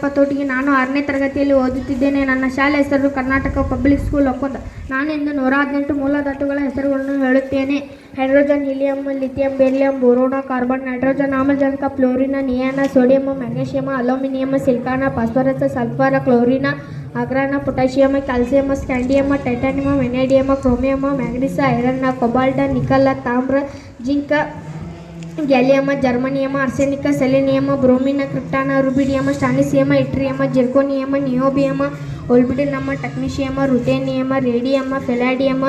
ಪತೋಟಿಗೆ. ನಾನು 6ನೇ ತರಗತಿಯಲ್ಲಿ ಓದುತ್ತಿದ್ದೇನೆ. ನನ್ನ ಶಾಲೆ ಹೆಸರು ಕರ್ನಾಟಕ ಪಬ್ಲಿಕ್ ಸ್ಕೂಲ್ ಒಕ್ಕೊಂದ. ನಾನು ಇಂದು 118 ಮೂಲಧಾತುಗಳ ಹೆಸರುಗಳನ್ನು ಹೇಳುತ್ತೇನೆ. Hydrogen, helium, lithium, beryllium, boron, carbon, nitrogen, ಆಮ್ಲಜನಕ, fluorine, neon, sodium, magnesium, aluminium, silicon, phosphorus, sulphur, chlorine, argon, potassium, calcium, scandium, titanium, vanadium, chromium, manganese, iron, cobalt, nickel, ತಾಮ್ರ, zinc, gallium, germanium, arsenic, selenium, bromine, krypton, rubidium, strontium, yttrium, zirconium, niobium, molybdenum, technetium, ruthenium, radium, palladium,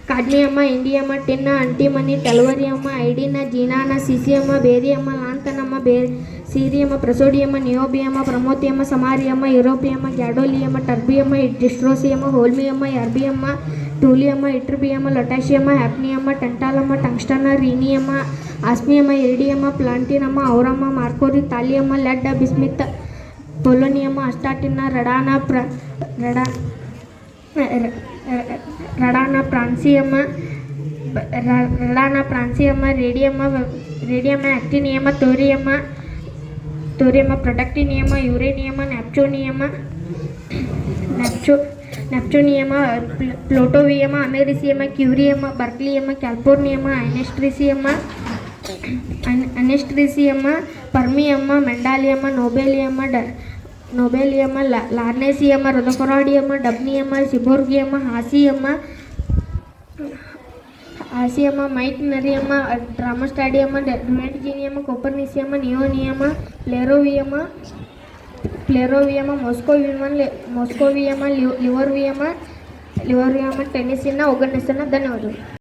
cadmium, indium, tin, antimony, tellurium, iodine, xenon, caesium, barium, lanthanum, cerium, praseodymium, niobium, promethium, samarium, europium, gadolinium, terbium, dysprosium, ಹೋಲ್ಮಿಯಂ, erbium, thulium, ytterbium, lutetium, hafnium, tantalum, tungsten, rhenium, osmium, iridium, platinum, aurum, mercury, thallium, lead, bismuth, polonium, astatine, francium, radium, actinium, thorium, protactinium, uranium, neptunium, plutonium, americium, curium, berkelium, californium, einsteinium, fermium, mendelevium, nobelium, lawrencium, rutherfordium, dubnium, seaborgium, hassium, meitnerium, darmstadtium, roentgenium, copernicium, nihonium, flerovium, moscovium, livermorium, tennessine, oganesson. ಧನ್ಯವಾದಗಳು.